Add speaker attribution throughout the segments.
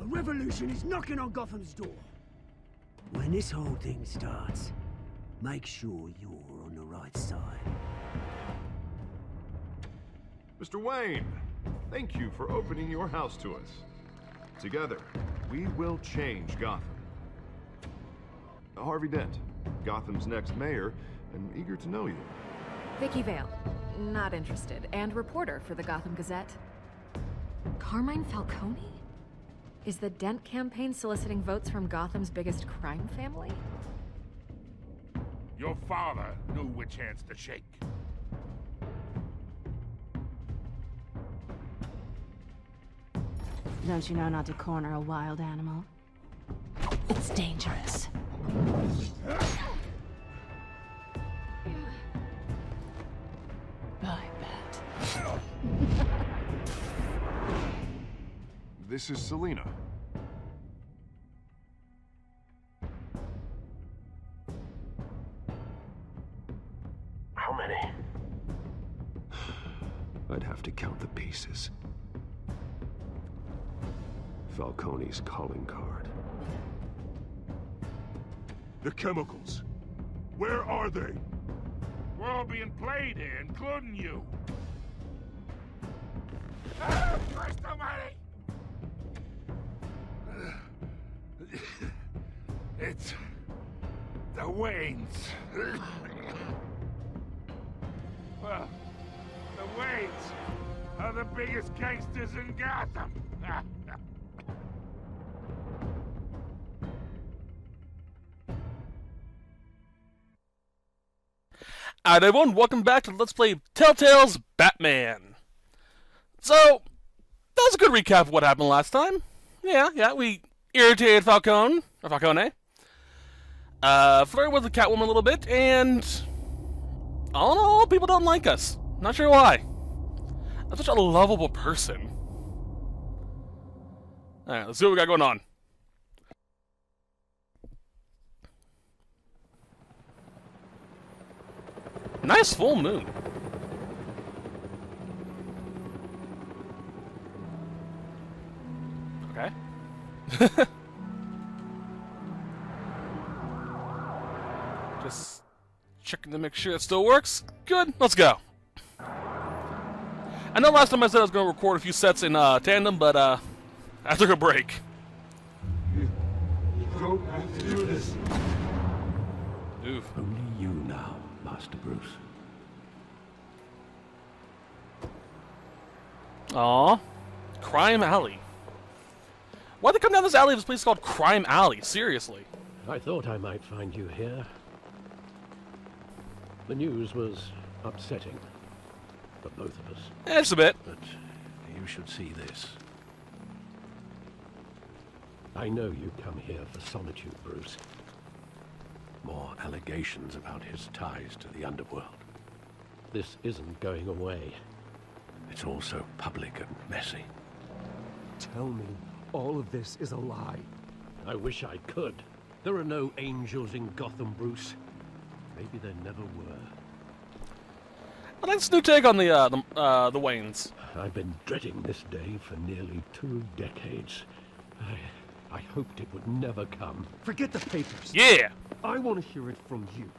Speaker 1: A revolution is knocking on Gotham's door. When this whole thing starts, make sure you're on the right side.
Speaker 2: Mr. Wayne, thank you for opening your house to us. Together, we will change Gotham. Harvey Dent, Gotham's next mayor, and eager to know you.
Speaker 3: Vicky Vale, not interested, and reporter for the Gotham Gazette. Carmine Falcone? Is the Dent campaign soliciting votes from Gotham's biggest crime family?
Speaker 4: Your father knew which hands to shake.
Speaker 5: Don't you know not to corner a wild animal? It's dangerous. I bet.
Speaker 2: This is Selina.
Speaker 6: How many?
Speaker 7: I'd have to count the pieces. Falcone's calling card.
Speaker 4: The chemicals. Where are they? We're all being played here, including you. Ah, Christ almighty! It's the Waynes. Well, the Waynes are the biggest gangsters in Gotham.
Speaker 8: Alright everyone, welcome back to Let's Play Telltale's Batman. So, that was a good recap of what happened last time. Yeah, we irritated Falcone, flirted with the Catwoman a little bit, and all in all, people don't like us. Not sure why. I'm such a lovable person. Alright, let's see what we got going on. Nice full moon. Okay. Just checking to make sure it still works. Good, let's go. I know last time I said I was going to record a few sets in tandem, but I took a break.
Speaker 7: You don't have to do this.
Speaker 8: Oof.
Speaker 7: Only you now, Master Bruce.
Speaker 8: Aw. Crime Alley. Why'd they come down this alley if this place is called Crime Alley? Seriously.
Speaker 6: I thought I might find you here. The news was upsetting for both of us.
Speaker 8: Just a bit.
Speaker 6: But you should see this. I know you come here for solitude, Bruce. More allegations about his ties to the underworld. This isn't going away. It's all so public and messy.
Speaker 9: Tell me, all of this is a lie.
Speaker 6: I wish I could. There are no angels in Gotham, Bruce. Maybe there never were.
Speaker 8: Well, that's a new take on the Waynes.
Speaker 6: I've been dreading this day for nearly 2 decades. I hoped it would never come.
Speaker 9: Forget the papers.
Speaker 8: Yeah!
Speaker 9: I want to hear it from you.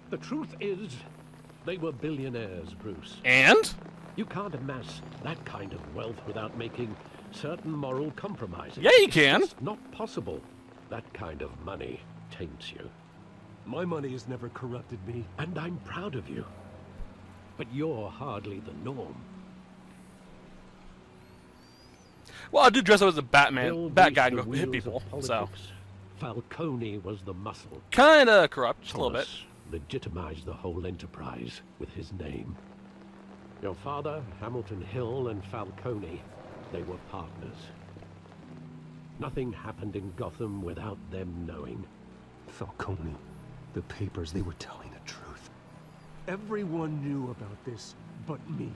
Speaker 6: The truth is, they were billionaires, Bruce.
Speaker 8: And?
Speaker 6: You can't amass that kind of wealth without making certain moral compromises.
Speaker 8: Yeah, you can.
Speaker 6: It's not possible. That kind of money taints you.
Speaker 9: My money has never corrupted me.
Speaker 6: And I'm proud of you. But you're hardly the norm.
Speaker 8: Well, I do dress up as a
Speaker 6: Bill
Speaker 8: bat guy, and
Speaker 6: greased
Speaker 8: go
Speaker 6: the
Speaker 8: hit
Speaker 6: wheels
Speaker 8: people,
Speaker 6: of
Speaker 8: so.
Speaker 6: politics. Falcone was the muscle.
Speaker 8: Kinda corrupt, just a little bit.
Speaker 6: Thomas legitimized the whole enterprise with his name. Your father, Hamilton Hill, and Falcone, they were partners. Nothing happened in Gotham without them knowing.
Speaker 9: Falcone, the papers, they were telling the truth. Everyone knew about this, but me.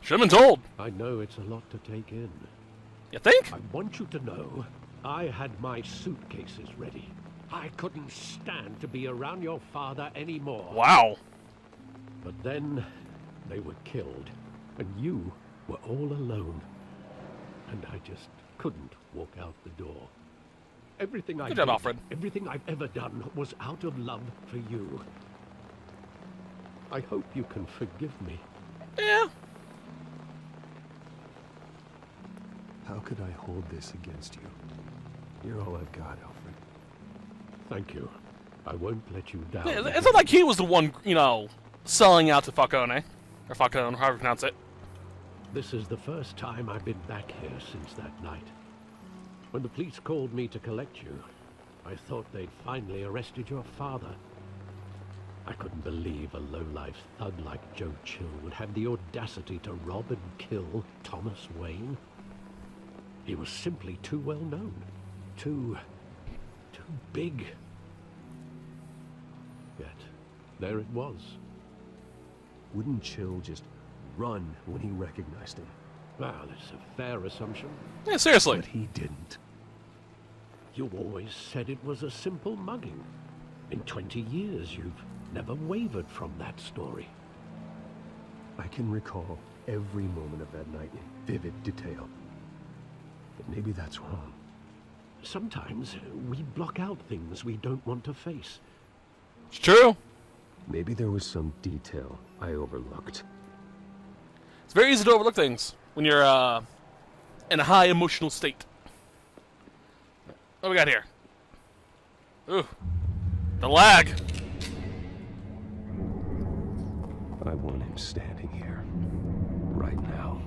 Speaker 8: Should've been told.
Speaker 6: I know it's a lot to take in.
Speaker 8: You think?
Speaker 6: I want you to know, I had my suitcases ready. I couldn't stand to be around your father anymore.
Speaker 8: Wow.
Speaker 6: But then, they were killed, and you were all alone. And I just couldn't walk out the door. Everything I
Speaker 8: Good job,
Speaker 6: did,
Speaker 8: Alfred.
Speaker 6: everything I've ever done was out of love for you. I hope you can forgive me.
Speaker 8: Yeah.
Speaker 9: How could I hold this against you? You're all I've got, Alfred.
Speaker 6: Thank you. I won't let you down.
Speaker 8: Yeah, it's not like he was the one, you know, selling out to Falcone. Or Falcone, however you pronounce it.
Speaker 6: This is the first time I've been back here since that night. When the police called me to collect you, I thought they'd finally arrested your father. I couldn't believe a low-life thug like Joe Chill would have the audacity to rob and kill Thomas Wayne. He was simply too well known. Too big. Yet, there it was.
Speaker 9: Wouldn't Chill just run when he recognized him?
Speaker 6: Well, it's a fair assumption.
Speaker 8: Yeah, seriously.
Speaker 9: But he didn't.
Speaker 6: You always said it was a simple mugging. In 20 years, you've never wavered from that story.
Speaker 9: I can recall every moment of that night in vivid detail. But maybe that's wrong.
Speaker 6: Sometimes we block out things we don't want to face.
Speaker 8: It's true.
Speaker 9: Maybe there was some detail I overlooked.
Speaker 8: It's very easy to overlook things when you're in a high emotional state. What do we got here? Ooh. The lag.
Speaker 9: I want him standing here. Right now.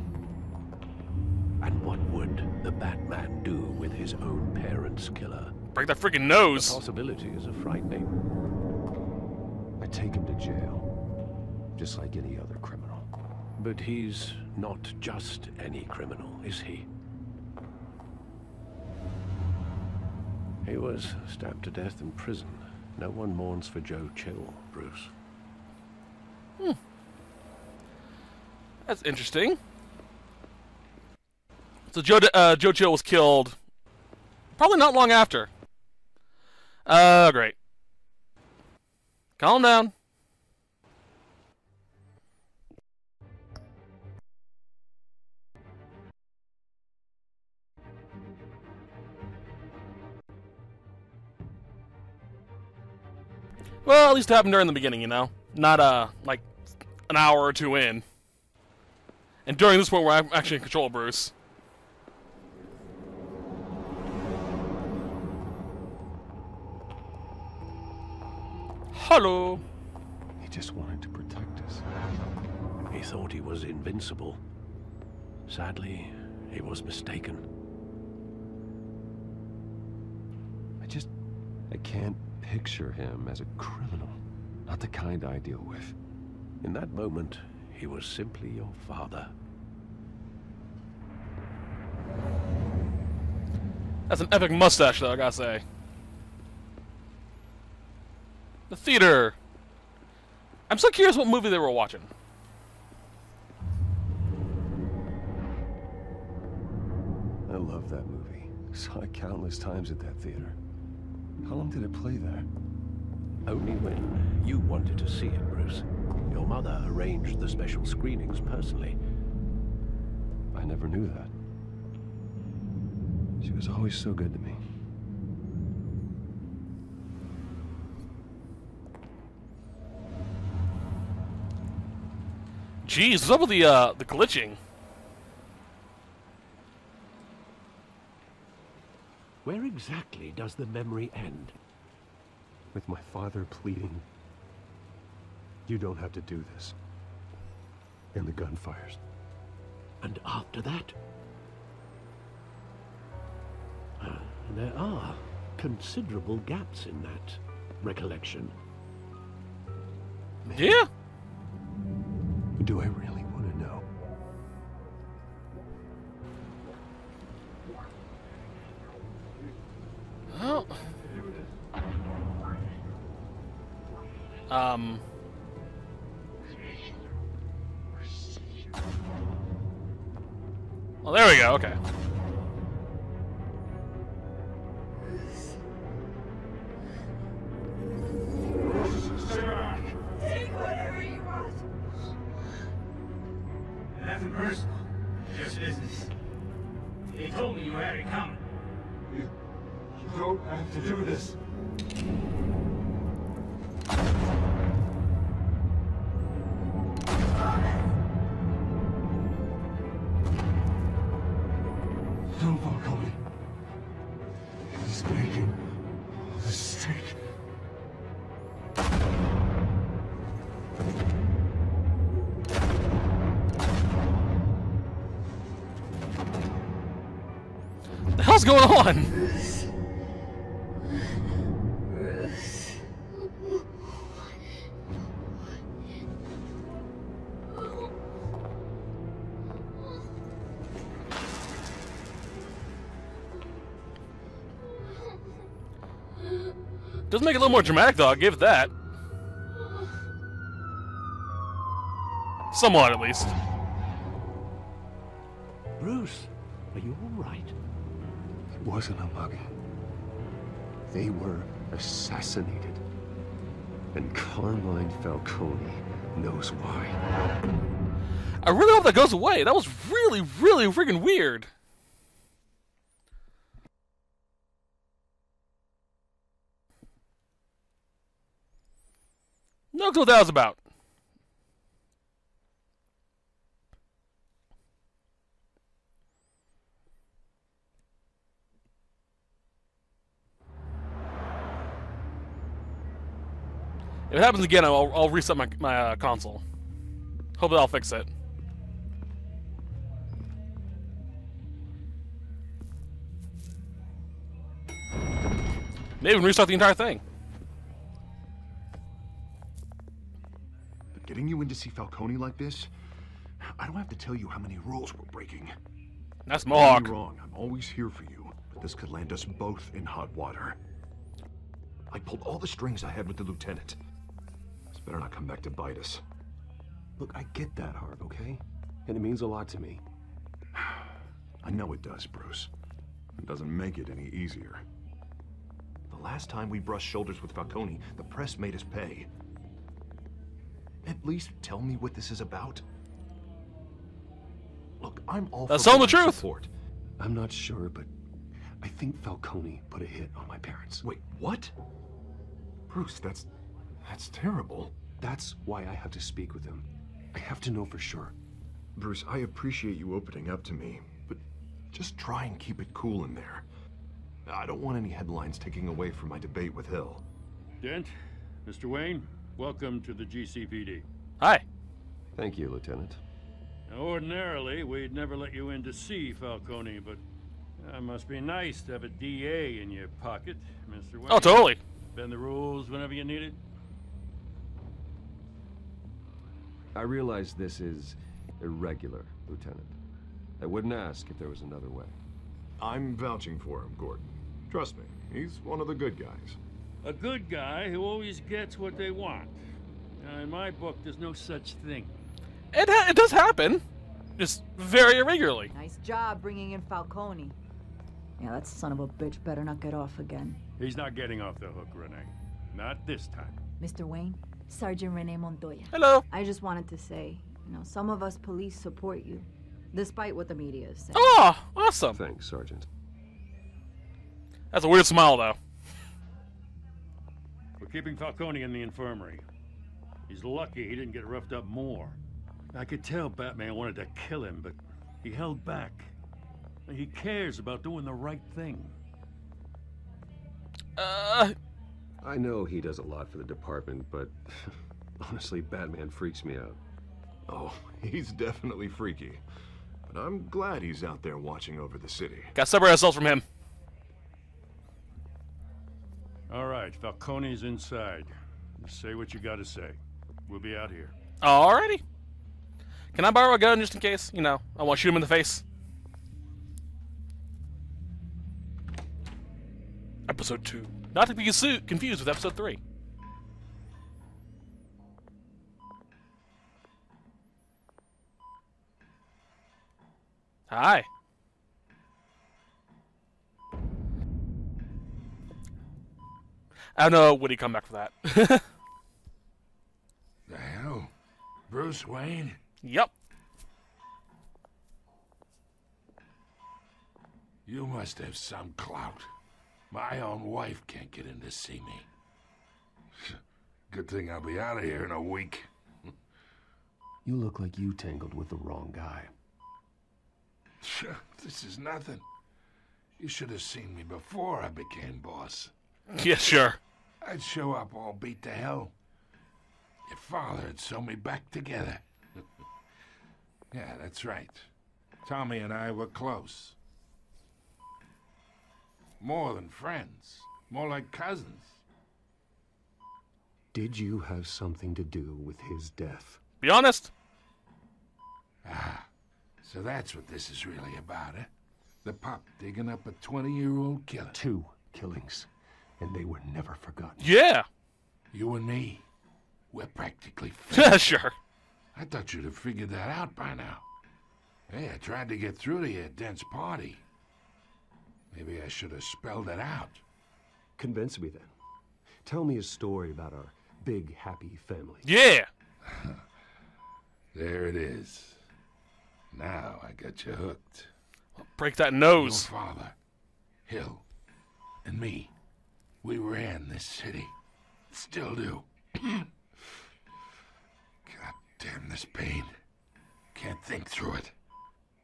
Speaker 6: And what would the Batman do with his own parents' killer?
Speaker 8: Break that freaking nose.
Speaker 6: The possibility is frightening.
Speaker 9: I take him to jail. Just like any other criminal.
Speaker 6: But he's not just any criminal, is he? He was stabbed to death in prison. No one mourns for Joe Chill, Bruce.
Speaker 8: That's interesting. So Joe Chill was killed probably not long after. Great. Calm down. Well, at least it happened during the beginning, you know? Not, like, an hour or two in. And during this point where I'm actually in control of Bruce. Hello!
Speaker 9: He just wanted to protect us.
Speaker 6: He thought he was invincible. Sadly, he was mistaken.
Speaker 9: I can't picture him as a criminal. Not the kind I deal with.
Speaker 6: In that moment, he was simply your father.
Speaker 8: That's an epic mustache, though, I gotta say. The theater. I'm so curious what movie they were watching.
Speaker 9: I love that movie. Saw it countless times at that theater. How long did it play there?
Speaker 6: Only when you wanted to see it, Bruce. Your mother arranged the special screenings personally.
Speaker 9: I never knew that. She was always so good to me.
Speaker 8: Jeez, what's up with the glitching?
Speaker 6: Where exactly does the memory end?
Speaker 9: With my father pleading, "You don't have to do this." And the gun fires.
Speaker 6: And after that? There are considerable gaps in that recollection.
Speaker 9: Man,
Speaker 8: Yeah.
Speaker 9: do I really want to know?
Speaker 8: Well, well, there we go. Okay.
Speaker 7: Take whatever you want. Nothing personal, just business. They told me you had it coming. You don't have to do this. No, Falcone. He's making a mistake.
Speaker 8: The hell's going on? Does make it a little more dramatic, though. I'll give that. Somewhat, at least.
Speaker 9: Bruce, are you all right? It wasn't a mug. They were assassinated. And Carmine Falcone knows why.
Speaker 8: I really hope that goes away. That was really, really friggin' weird. No clue what that was about. If it happens again, I'll reset my console. Hope that'll fix it. Maybe even restart the entire thing.
Speaker 2: Getting you in to see Falcone like this, I don't have to tell you how many rules we're breaking.
Speaker 8: That's Mohawk.
Speaker 2: Don't get me wrong, I'm always here for you, but this could land us both in hot water. I pulled all the strings I had with the lieutenant. This better not come back to bite us.
Speaker 9: Look, I get that, Harv, okay? And it means a lot to me.
Speaker 2: I know it does, Bruce. It doesn't make it any easier. The last time we brushed shoulders with Falcone, the press made us pay. At least tell me what this is about. Look, I'm all
Speaker 8: That's
Speaker 2: for
Speaker 8: all the truth.
Speaker 2: support.
Speaker 9: I'm not sure, but I think Falcone put a hit on my parents.
Speaker 2: Wait, what? Bruce, that's terrible.
Speaker 9: That's why I have to speak with him. I have to know for sure.
Speaker 2: Bruce, I appreciate you opening up to me, but just try and keep it cool in there. I don't want any headlines taking away from my debate with Hill.
Speaker 10: Dent, Mr. Wayne, welcome to the GCPD.
Speaker 8: Hi.
Speaker 9: Thank you, Lieutenant.
Speaker 10: Now, ordinarily, we'd never let you in to see Falcone, but it must be nice to have a DA in your pocket, Mr. Wayne.
Speaker 8: Oh, totally.
Speaker 10: Bend the rules whenever you need it.
Speaker 11: I realize this is irregular, Lieutenant. I wouldn't ask if there was another way.
Speaker 2: I'm vouching for him, Gordon. Trust me, he's one of the good guys.
Speaker 10: A good guy who always gets what they want. Now, in my book, there's no such thing.
Speaker 8: It does happen. Just very irregularly.
Speaker 12: Nice job bringing in Falcone. Yeah, that son of a bitch better not get off again.
Speaker 10: He's not getting off the hook, Renee. Not this time.
Speaker 12: Mr. Wayne, Sergeant Renee Montoya.
Speaker 8: Hello.
Speaker 12: I just wanted to say, some of us police support you, despite what the media is saying.
Speaker 8: Oh, awesome.
Speaker 9: Thanks, Sergeant.
Speaker 8: That's a weird smile, though.
Speaker 10: We're keeping Falcone in the infirmary. He's lucky he didn't get roughed up more. I could tell Batman wanted to kill him, but he held back. He cares about doing the right thing.
Speaker 9: I know he does a lot for the department, but honestly, Batman freaks me out.
Speaker 2: Oh, he's definitely freaky. But I'm glad he's out there watching over the city.
Speaker 8: Gotta separate ourselves from him.
Speaker 10: All right, Falcone's inside. Just say what you gotta say. We'll be out here.
Speaker 8: Alrighty. Can I borrow a gun just in case? I want to shoot him in the face. Episode 2. Not to be confused with Episode 3. Hi. I don't know, would he come back for that?
Speaker 4: The hell? Bruce Wayne?
Speaker 8: Yep.
Speaker 4: You must have some clout. My own wife can't get in to see me. Good thing I'll be out of here in a week.
Speaker 9: You look like you tangled with the wrong guy.
Speaker 4: This is nothing. You should have seen me before I became boss.
Speaker 8: Yeah, sure.
Speaker 4: I'd show up all beat to hell. Your father had sew me back together. Yeah, that's right. Tommy and I were close. More than friends. More like cousins.
Speaker 9: Did you have something to do with his death?
Speaker 8: Be honest.
Speaker 4: Ah, so that's what this is really about, eh? The pup digging up a 20-year-old killer.
Speaker 9: 2 killings, and they were never forgotten.
Speaker 8: Yeah.
Speaker 4: You and me, we're practically friends.
Speaker 8: Sure.
Speaker 4: I thought you'd have figured that out by now. Hey, I tried to get through to your dense party. Maybe I should have spelled it out.
Speaker 9: Convince me then. Tell me a story about our big, happy family.
Speaker 8: Yeah.
Speaker 4: There it is. Now I got you hooked.
Speaker 8: Break that nose.
Speaker 4: Your father, Hill, and me, we ran this city. Still do. God damn this pain. Can't think through it.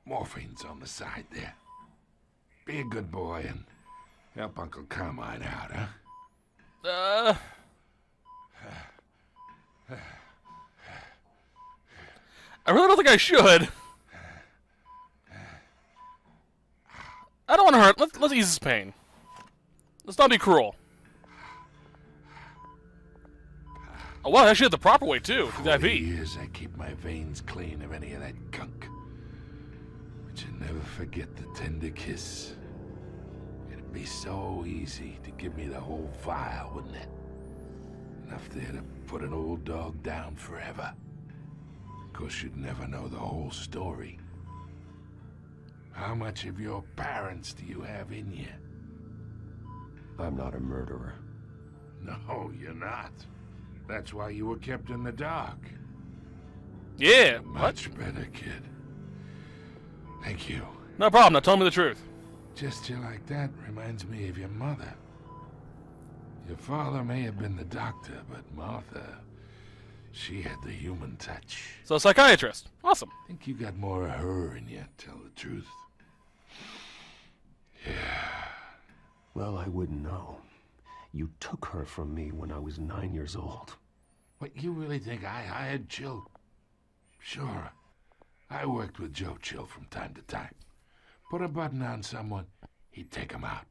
Speaker 4: Morphine's on the side there. Be a good boy and help Uncle Carmine out, huh?
Speaker 8: I really don't think I should. I don't want to hurt. Let's ease his pain. Let's not be cruel. Oh, well, I actually did the proper way, too.
Speaker 4: For 40 years, I keep my veins clean of any of that gunk. But you never forget the tender kiss. It'd be so easy to give me the whole vial, wouldn't it? Enough there to put an old dog down forever. Of course, you'd never know the whole story. How much of your parents do you have in you?
Speaker 9: I'm not a murderer.
Speaker 4: No, you're not. That's why you were kept in the dark.
Speaker 8: Yeah.
Speaker 4: Much better, kid. Thank you.
Speaker 8: No problem. Now tell me the truth.
Speaker 4: Gesture like that reminds me of your mother. Your father may have been the doctor, but Martha, she had the human touch.
Speaker 8: So a psychiatrist. Awesome.
Speaker 4: I think you got more of her in you, tell the truth. Yeah.
Speaker 9: Well, I wouldn't know. You took her from me when I was 9 years old.
Speaker 4: What, you really think I hired Chill? Sure. I worked with Joe Chill from time to time. Put a button on someone, he'd take him out.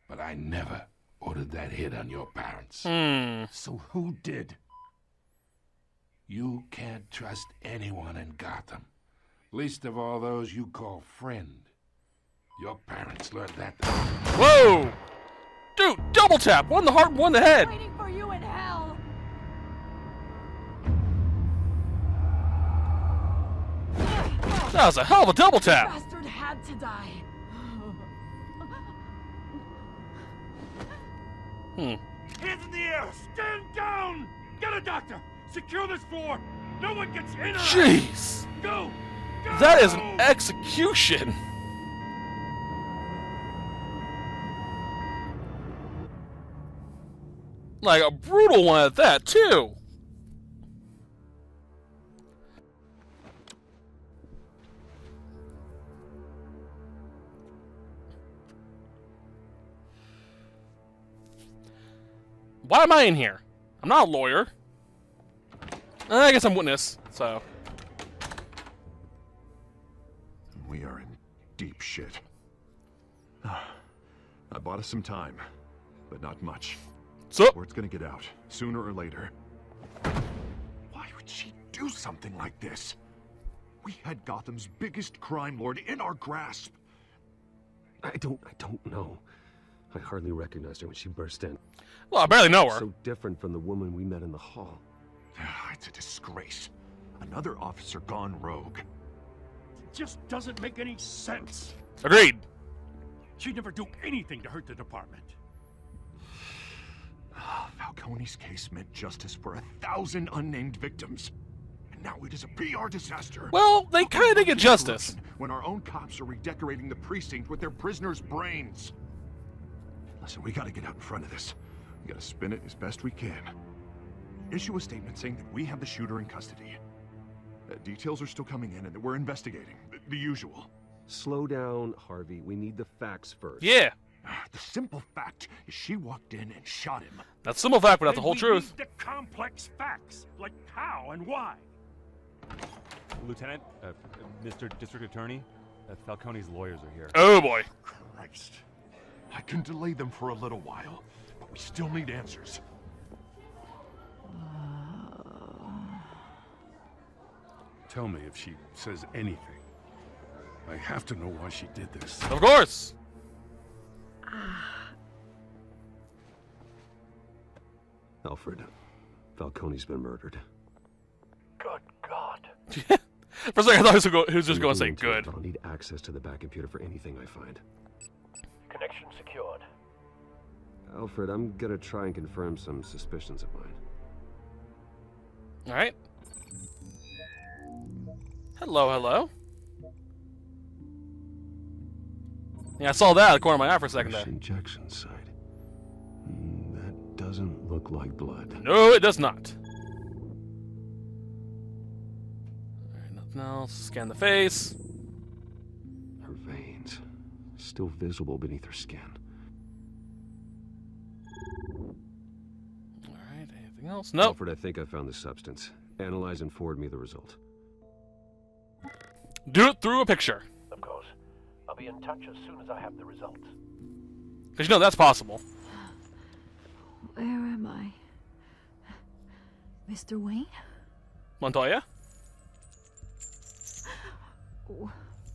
Speaker 4: But I never ordered that hit on your parents.
Speaker 9: So who did?
Speaker 4: You can't trust anyone in Gotham. Least of all those you call friend. Your parents learned that.
Speaker 8: Whoa! Dude, double tap! One in the heart, one in the head!
Speaker 12: Waiting for you in hell!
Speaker 8: That was a hell of a double tap!
Speaker 12: The bastard had to die.
Speaker 10: Hands in the air! Stand down! Get a doctor! Secure this floor! No one gets in or out!
Speaker 8: Jeez!
Speaker 10: Go! Go!
Speaker 8: That is an execution! Like a brutal one at that, too! Why am I in here? I'm not a lawyer. I guess I'm witness, so...
Speaker 2: We are in deep shit. I bought us some time, but not much.
Speaker 8: So,
Speaker 2: Word's gonna get out, sooner or later. Why would she do something like this? We had Gotham's biggest crime lord in our grasp.
Speaker 9: I don't know. I hardly recognized her when she burst in.
Speaker 8: well, I barely know her.
Speaker 9: So different from the woman we met in the hall.
Speaker 2: It's a disgrace. Another officer gone rogue.
Speaker 10: It just doesn't make any sense.
Speaker 8: Agreed.
Speaker 10: She'd never do anything to hurt the department.
Speaker 2: Falcone's case meant justice for 1,000 unnamed victims. And now it is a PR disaster.
Speaker 8: Well, they kind of get justice.
Speaker 2: when our own cops are redecorating the precinct with their prisoners' brains. Listen, we gotta get out in front of this. We gotta spin it as best we can. Issue a statement saying that we have the shooter in custody. Details are still coming in and that we're investigating. The usual.
Speaker 9: Slow down, Harvey. We need the facts first.
Speaker 8: Yeah.
Speaker 2: The simple fact is she walked in and shot him.
Speaker 8: That's simple fact, but not the whole
Speaker 10: We
Speaker 8: truth.
Speaker 10: need the complex facts, like how and why.
Speaker 13: Lieutenant, Mr. District Attorney, Falcone's lawyers are here.
Speaker 8: Oh boy.
Speaker 2: Christ. I can delay them for a little while, but we still need answers.
Speaker 10: Tell me if she says anything. I have to know why she did this.
Speaker 8: Of course.
Speaker 9: Alfred, Falcone's been murdered.
Speaker 2: Good God.
Speaker 8: For a second, I thought he was just going to say
Speaker 9: Into
Speaker 8: good.
Speaker 9: it, I'll need access to the back computer for anything I find.
Speaker 6: Connection secured.
Speaker 9: Alfred, I'm gonna try and confirm some suspicions of mine.
Speaker 8: All right. Hello, hello. Yeah, I saw that out of the corner of my eye for a second there.
Speaker 9: Injection site. That doesn't look like blood.
Speaker 8: No, it does not. All right, nothing else. Scan the face.
Speaker 9: Her veins, still visible beneath her skin.
Speaker 8: All right, anything else? Nope.
Speaker 9: Alfred, I think I found the substance. Analyze and forward me the result.
Speaker 8: Do it through a picture.
Speaker 6: Of course. I'll be in touch as soon as I have the results.
Speaker 8: Because you know that's possible.
Speaker 12: Where am I? Mr. Wayne?
Speaker 8: Montoya?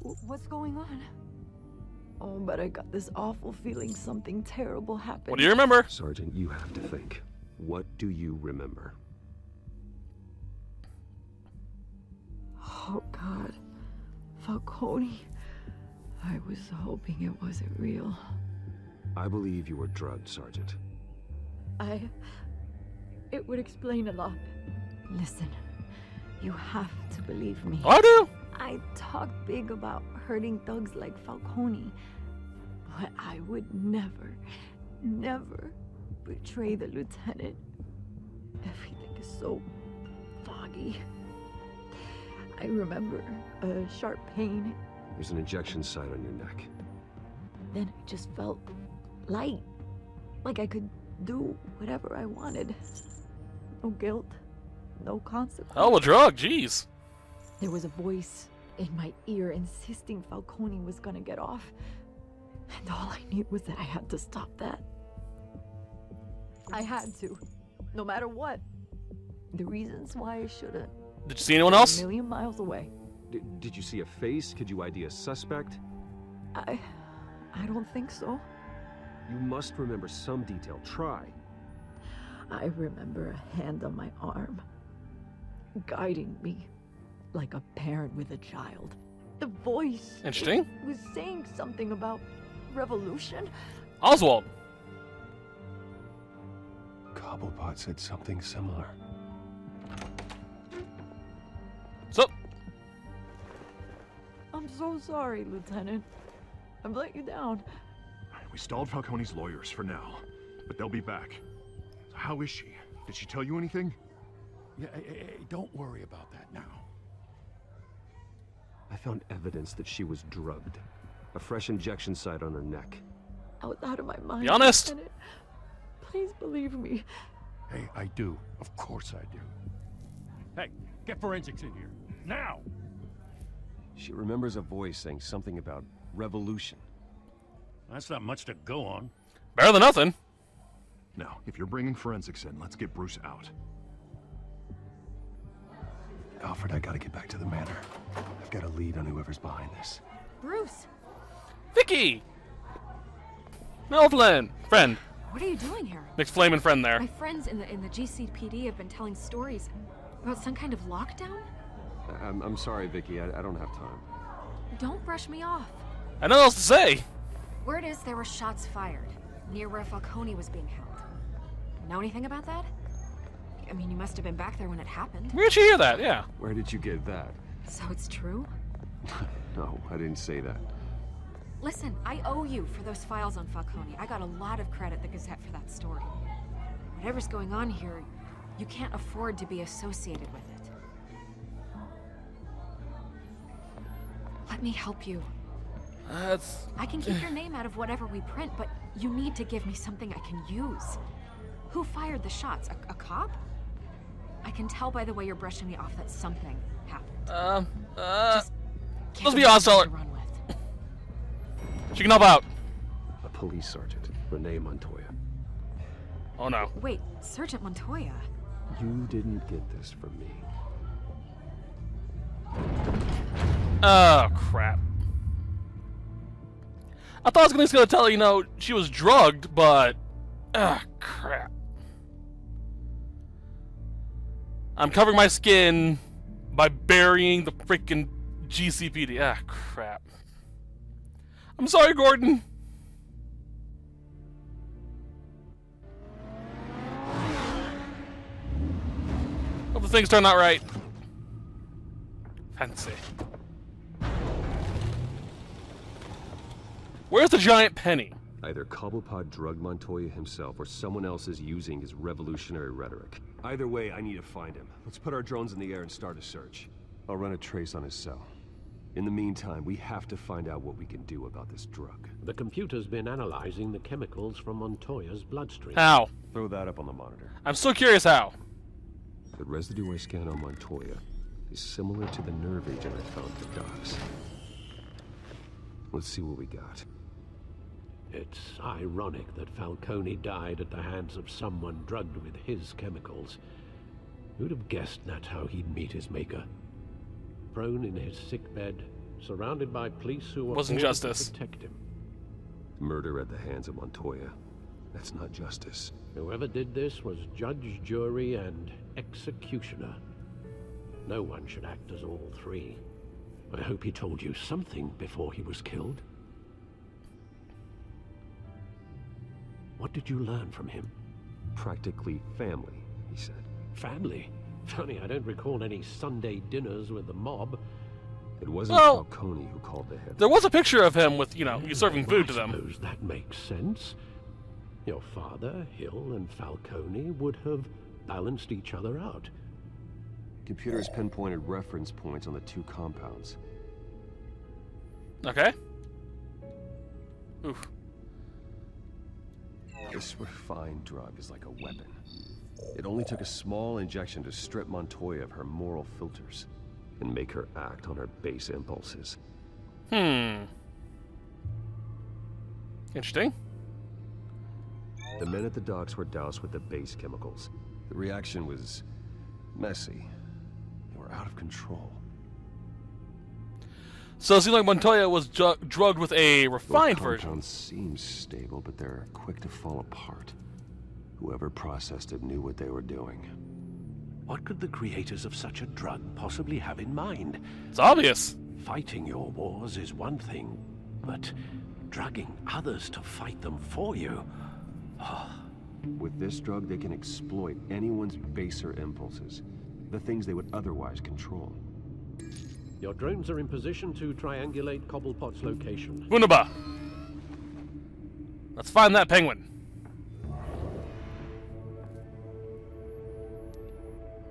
Speaker 12: What's going on? Oh, but I got this awful feeling something terrible happened.
Speaker 8: What do you remember?
Speaker 9: Sergeant, you have to think. What do you remember?
Speaker 12: Oh, God. Falcone. I was hoping it wasn't real.
Speaker 9: I believe you were drugged, Sergeant.
Speaker 12: It would explain a lot. Listen, you have to believe me.
Speaker 8: I do.
Speaker 12: I talked big about hurting thugs like Falcone, but I would never, never betray the lieutenant. Everything is so foggy. I remember a sharp pain.
Speaker 9: There's an injection site on your neck.
Speaker 12: Then I just felt light, like I could do whatever I wanted. No guilt, no consequence.
Speaker 8: Oh, a drug, jeez.
Speaker 12: There was a voice in my ear insisting Falcone was gonna get off. And all I knew was that I had to stop that. I had to, no matter what. The reasons why I shouldn't.
Speaker 8: Did you see anyone else?
Speaker 12: A million miles away.
Speaker 9: Did you see a face? Could you ID a suspect?
Speaker 12: I don't think so.
Speaker 9: You must remember some detail. Try.
Speaker 12: I remember a hand on my arm, guiding me like a parent with a child. The voice.
Speaker 8: Interesting.
Speaker 12: Was saying something about revolution.
Speaker 8: Oswald.
Speaker 9: Cobblepot said something similar.
Speaker 8: So.
Speaker 12: I'm so sorry, Lieutenant. I've let you down.
Speaker 2: We stalled Falcone's lawyers for now, but they'll be back. So how is she? Did she tell you anything?
Speaker 10: Yeah, hey, don't worry about that now.
Speaker 9: I found evidence that she was drugged. A fresh injection site on her neck.
Speaker 12: I was out of my mind.
Speaker 8: Be honest.
Speaker 12: Lieutenant. Please believe me.
Speaker 10: Hey, I do. Of course I do. Hey, get forensics in here. Now!
Speaker 9: She remembers a voice saying something about revolution.
Speaker 10: That's not much to go on.
Speaker 8: Better than nothing.
Speaker 2: Now, if you're bringing forensics in, let's get Bruce out.
Speaker 9: Alfred, I gotta get back to the manor. I've got a lead on whoever's behind this.
Speaker 3: Bruce!
Speaker 8: Vicky! Melvin! Friend.
Speaker 3: What are you doing here?
Speaker 8: Mixed flame and friend there.
Speaker 3: My friends in the GCPD have been telling stories about some kind of lockdown?
Speaker 9: I'm sorry, Vicky. I don't have time.
Speaker 3: Don't brush me off.
Speaker 8: I know what else to say.
Speaker 3: Word is there were shots fired near where Falcone was being held. Know anything about that? I mean, you must have been back there when it happened.
Speaker 8: Where did you hear that? Yeah.
Speaker 9: Where did you get that?
Speaker 3: So it's true?
Speaker 11: No, I didn't say that.
Speaker 3: Listen, I owe you for those files on Falcone. I got a lot of credit at the Gazette for that story. Whatever's going on here, you can't afford to be associated with it. Let me help you. I can keep your name out of whatever we print, but you need to give me something I can use. Who fired the shots? A cop? I can tell by the way you're brushing me off that something happened.
Speaker 8: Let's be honest, Seller. She can help out.
Speaker 9: A police sergeant, Renee Montoya.
Speaker 8: Oh no.
Speaker 3: Wait, Sergeant Montoya?
Speaker 9: You didn't get this from me.
Speaker 8: Oh, crap. I thought I was gonna tell her, you know, she was drugged, but... Ah, crap. I'm covering my skin by burying the freaking GCPD. Ah, crap. I'm sorry, Gordon. Hope the things turn out right. Fancy. Where's the giant penny?
Speaker 11: Either Cobblepot drugged Montoya himself or someone else is using his revolutionary rhetoric. Either way, I need to find him. Let's put our drones in the air and start a search. I'll run a trace on his cell. In the meantime, we have to find out what we can do about this drug.
Speaker 6: The computer's been analyzing the chemicals from Montoya's bloodstream.
Speaker 8: How?
Speaker 11: Throw that up on the monitor.
Speaker 8: I'm so curious how.
Speaker 11: The residue I scan on Montoya is similar to the nerve agent I found at the docks. Let's see what we got.
Speaker 6: It's ironic that Falcone died at the hands of someone drugged with his chemicals. Who'd have guessed that's how he'd meet his maker? Prone in his sickbed, surrounded by police who were
Speaker 8: Wasn't
Speaker 6: ordered
Speaker 8: justice.
Speaker 6: to protect him.
Speaker 11: Murder at the hands of Montoya. That's not justice.
Speaker 6: Whoever did this was judge, jury, and executioner. No one should act as all three. I hope he told you something before he was killed. What did you learn from him?
Speaker 11: Practically family, he said.
Speaker 6: Family? Funny, I don't recall any Sunday dinners with the mob.
Speaker 11: It wasn't
Speaker 8: Well,
Speaker 11: Falcone who called the head.
Speaker 8: There was a picture of him with, you know, serving food to
Speaker 6: I
Speaker 8: them.
Speaker 6: suppose that makes sense. Your father, Hill, and Falcone would have balanced each other out.
Speaker 11: Computers pinpointed reference points on the two compounds.
Speaker 8: Okay. Oof.
Speaker 11: This refined drug is like a weapon. It only took a small injection to strip Montoya of her moral filters and make her act on her base impulses.
Speaker 8: Interesting.
Speaker 11: The men at the docks were doused with the base chemicals. The reaction was messy. They were out of control.
Speaker 8: So it seems like Montoya was drugged with a refined
Speaker 11: Both
Speaker 8: version.
Speaker 11: compounds seem stable, but they're quick to fall apart. Whoever processed it knew what they were doing.
Speaker 6: What could the creators of such a drug possibly have in mind?
Speaker 8: It's obvious.
Speaker 6: Fighting your wars is one thing, but drugging others to fight them for you?
Speaker 11: With this drug, they can exploit anyone's baser impulses, the things they would otherwise control.
Speaker 6: Your drones are in position to triangulate Cobblepot's location.
Speaker 8: Bunaba. Let's find that penguin.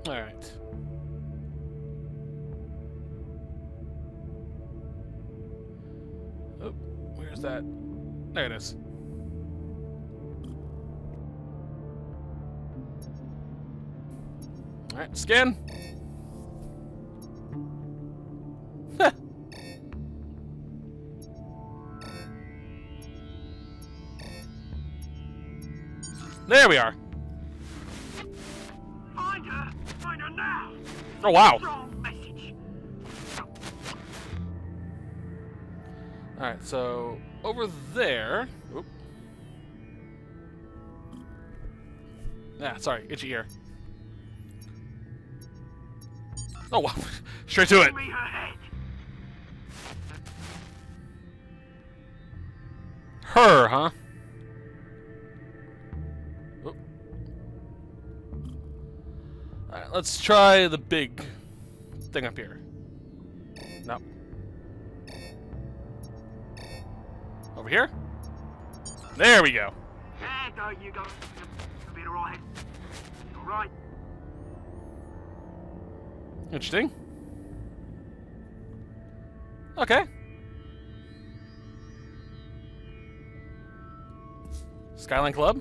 Speaker 8: Alright. Oh, where's that? There it is. Alright, scan. There we are.
Speaker 1: Find her! Find her now!
Speaker 8: Oh, wow.
Speaker 1: Wrong message.
Speaker 8: Alright, so over there. Oop. Ah, sorry, itchy ear. Oh, wow. Straight to it.
Speaker 1: Give me her head.
Speaker 8: Her, huh? Oop. Alright, let's try the big thing up here. Nope. Over here? There we go.
Speaker 1: Yeah, go, you go. You'll be alright. Alright.
Speaker 8: Interesting. Okay. Skyline Club?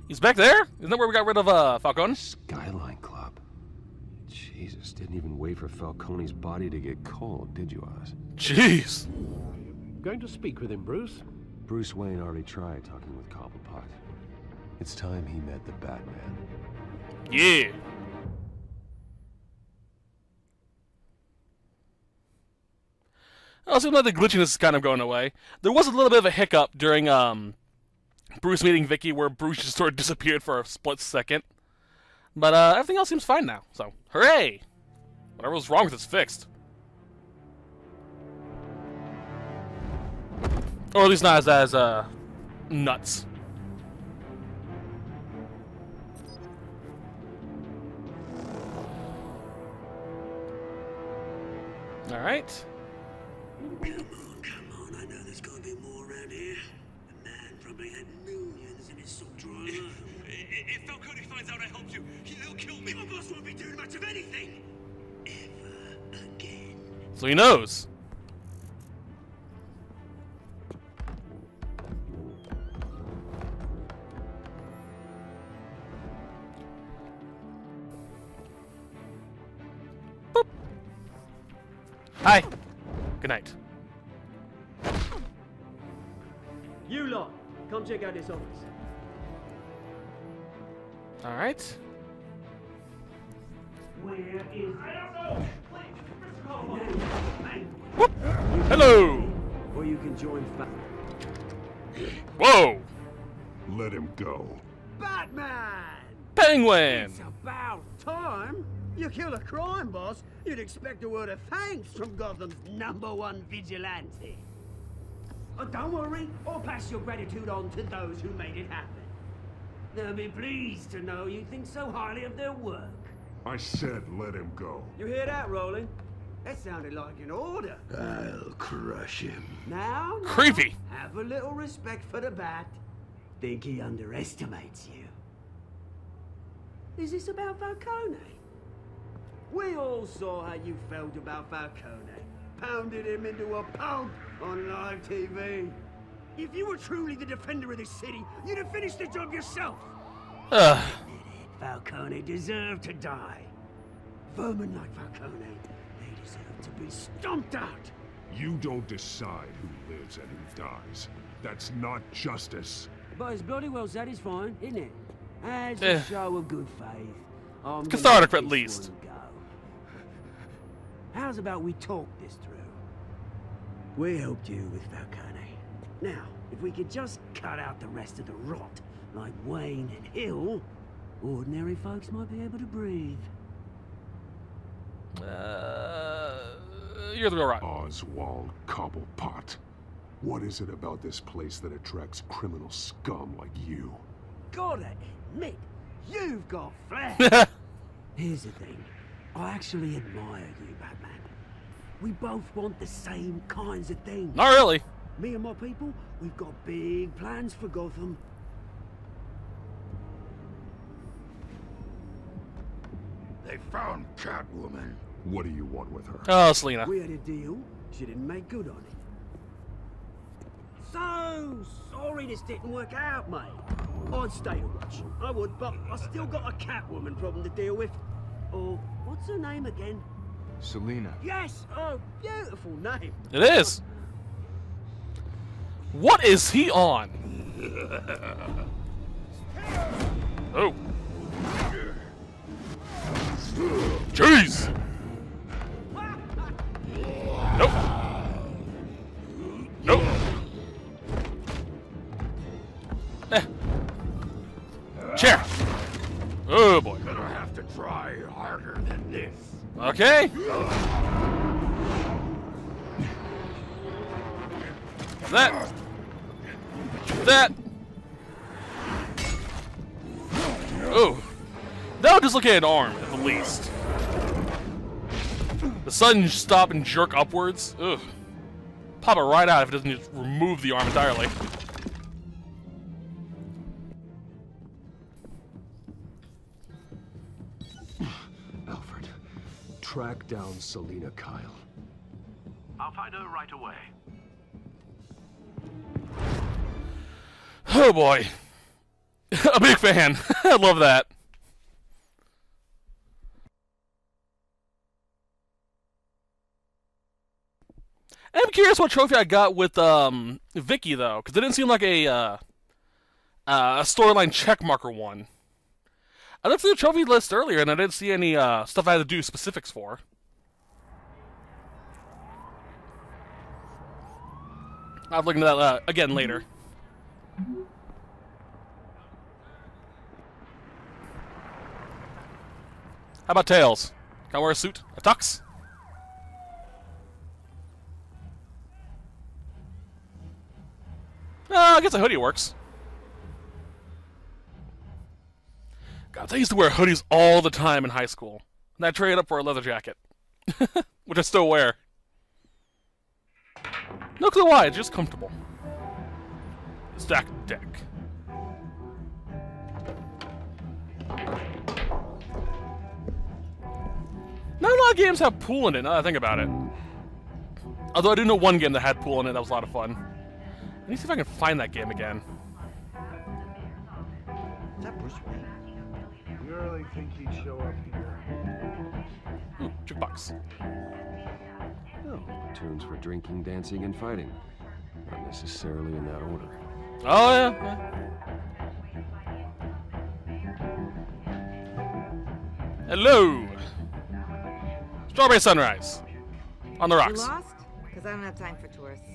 Speaker 8: He's back there? Isn't that where we got rid of Falcone?
Speaker 11: Skyline Club. Jesus, didn't even wait for Falcone's body to get cold, did you, Oz?
Speaker 8: Jeez.
Speaker 6: Going to speak with him, Bruce?
Speaker 11: Bruce Wayne already tried talking with Cobblepot. It's time he met the Batman.
Speaker 8: Yeah. Oh, it seems like the glitchiness is kind of going away. There was a little bit of a hiccup during Bruce meeting Vicky, where Bruce just sort of disappeared for a split second. But everything else seems fine now, so hooray! Whatever was wrong with it's fixed. Or at least not as nuts. Alright.
Speaker 1: Come on, I know there's gotta be more around here. The man probably had millions in his salt drawer. If Falcone finds out I helped you, he'll kill me. Your boss won't be doing much of anything. Ever again.
Speaker 8: So he knows. Boop. Hi. Good night.
Speaker 1: You lot, come check out this office.
Speaker 8: All right.
Speaker 1: Where is... I don't know.
Speaker 8: Whoop. Hello.
Speaker 1: Or you can join
Speaker 8: Whoa.
Speaker 9: Let him go.
Speaker 1: Batman!
Speaker 8: Penguin.
Speaker 1: It's about time. You kill a crime boss, you'd expect a word of thanks from Gotham's #1 vigilante. Oh, don't worry, I'll pass your gratitude on to those who made it happen. They'll be pleased to know you think so highly of their work.
Speaker 9: I said let him go.
Speaker 1: You hear that, Roland? That sounded like an order.
Speaker 11: I'll crush him.
Speaker 1: Now,
Speaker 8: Creepy.
Speaker 1: Have a little respect for the Bat. Think he underestimates you. Is this about Falcone? We all saw how you felt about Falcone. Pounded him into a pulp on live TV. If you were truly the defender of this city, you'd have finished the job yourself. Falcone deserved to die. Vermin like Falcone, they deserve to be stomped out.
Speaker 9: You don't decide who lives and who dies. That's not justice.
Speaker 1: But it's bloody well satisfying, isn't it? As a show of good faith. I'm
Speaker 8: cathartic,
Speaker 1: gonna
Speaker 8: at
Speaker 1: let this
Speaker 8: least.
Speaker 1: one go. How's about we talk this through? We helped you with Falcone. Now, if we could just cut out the rest of the rot, like Wayne and Hill, ordinary folks might be able to breathe.
Speaker 8: You're the real right.
Speaker 9: Oswald Cobblepot. What is it about this place that attracts criminal scum like you?
Speaker 1: Gotta admit, you've got flair. Here's the thing. I actually admire you, Batman. We both want the same kinds of things.
Speaker 8: Not really.
Speaker 1: Me and my people, we've got big plans for Gotham.
Speaker 4: They found Catwoman.
Speaker 9: What do you want with her?
Speaker 8: Oh, Selina.
Speaker 1: We had a deal. She didn't make good on it. So sorry this didn't work out, mate. I'd stay to watch. I would, but I still got a Catwoman problem to deal with. Or, what's her name again?
Speaker 13: Selina.
Speaker 1: Yes! Oh, beautiful name.
Speaker 8: It is. What is he on? Oh. Jeez. Nope. Nope. Chair. Oh boy.
Speaker 4: Gonna have to try harder than this.
Speaker 8: Okay. That. That. Oh. That would dislocate an arm, at the least. The sudden stop and jerk upwards. Ugh. pop it right out if it doesn't just remove the arm entirely.
Speaker 11: Alfred, track down Selina Kyle.
Speaker 6: I'll find her right away.
Speaker 8: Oh boy. A big fan. I love that. I'm curious what trophy I got with Vicky though, because it didn't seem like a storyline checkmarker one. I looked through the trophy list earlier and I didn't see any stuff I had to do specifics for. I'll look into that again later. How about Tails? Can I wear a suit? A tux? I guess a hoodie works. God, I used to wear hoodies all the time in high school. And I traded up for a leather jacket. Which I still wear. No clue why, it's just comfortable. Stack deck. Not a lot of games have pool in it, now that I think about it. Although I do know one game that had pool in it, that was a lot of fun. Let me see if I can find that game again.
Speaker 14: Is that Bruce Wayne? You really think he'd show up here?
Speaker 8: Ooh, jukebox.
Speaker 11: Oh, tunes for drinking, dancing, and fighting. Not necessarily in that order.
Speaker 8: Oh, yeah. Hello! Strawberry Sunrise. On the rocks.
Speaker 15: You lost? Because I don't have time for tourists.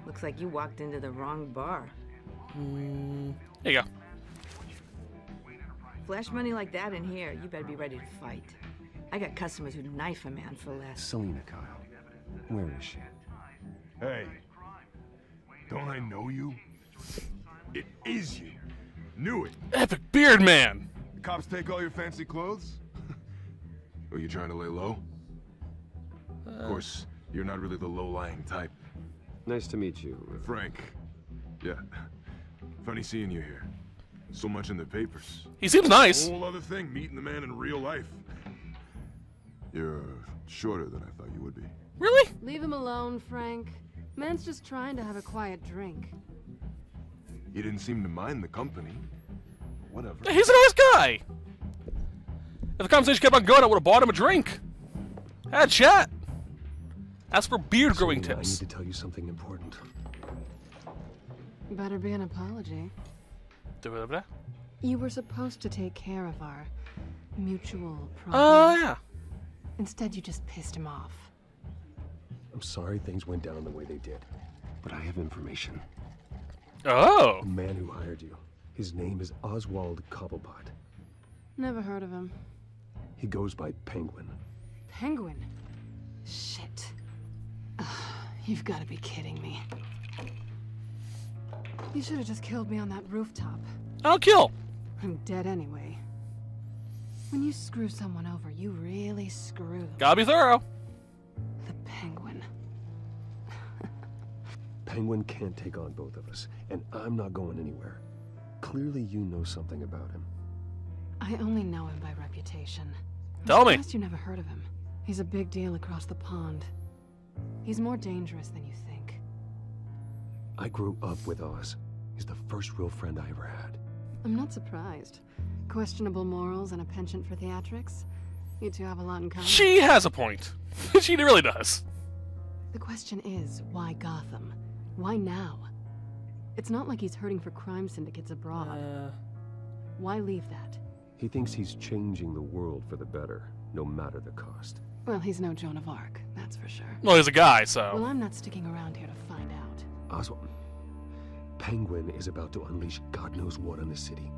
Speaker 15: Looks like you walked into the wrong bar.
Speaker 8: There you go.
Speaker 15: Flash money like that in here, you better be ready to fight. I got customers who'd knife a man for less.
Speaker 11: Selina Kyle. Where is she?
Speaker 7: Hey, don't I know you? It is you. Knew it.
Speaker 8: Epic Beard Man.
Speaker 7: The cops take all your fancy clothes? Are you trying to lay low? Of course, you're not really the low-lying type.
Speaker 11: Nice to meet you.
Speaker 7: Frank. Yeah. Funny seeing you here. So much in the papers.
Speaker 8: He seems nice.
Speaker 7: Whole other thing, meeting the man in real life. You're shorter than I thought you would be.
Speaker 8: Really?
Speaker 5: Leave him alone, Frank. Man's just trying to have a quiet drink.
Speaker 7: You didn't seem to mind the company. Whatever.
Speaker 8: He's a nice guy. If the conversation kept on going, I would have bought him a drink. Had chat. As for beard growing tips.
Speaker 11: I need to tell you something important.
Speaker 5: Better be an apology. You were supposed to take care of our mutual problem.
Speaker 8: Oh, yeah.
Speaker 5: Instead, you just pissed him off.
Speaker 11: I'm sorry things went down the way they did, but I have information.
Speaker 8: Oh.
Speaker 11: The man who hired you. His name is Oswald Cobblepot.
Speaker 5: Never heard of him.
Speaker 11: He goes by Penguin.
Speaker 5: Penguin? Shit. You've got to be kidding me. You should have just killed me on that rooftop.
Speaker 8: I'll kill.
Speaker 5: I'm dead anyway. When you screw someone over, you really screw.
Speaker 8: Gotta be thorough.
Speaker 5: The Penguin.
Speaker 11: Penguin can't take on both of us, and I'm not going anywhere. Clearly you know something about him.
Speaker 5: I only know him by reputation.
Speaker 8: Tell me.
Speaker 5: You never heard of him. He's a big deal across the pond. He's more dangerous than you think.
Speaker 11: I grew up with Oz. He's the first real friend I ever had.
Speaker 5: I'm not surprised. Questionable morals and a penchant for theatrics. You two have a lot in common.
Speaker 8: She has a point. She really does.
Speaker 5: The question is, why Gotham? Why now? It's not like he's hurting for crime syndicates abroad. Why leave that?
Speaker 11: He thinks he's changing the world for the better, no matter the cost.
Speaker 5: Well, he's no Joan of Arc, that's for sure.
Speaker 8: Well, he's a guy, so...
Speaker 5: Well, I'm not sticking around here to find out.
Speaker 11: Oswald, Penguin is about to unleash God knows what on the city.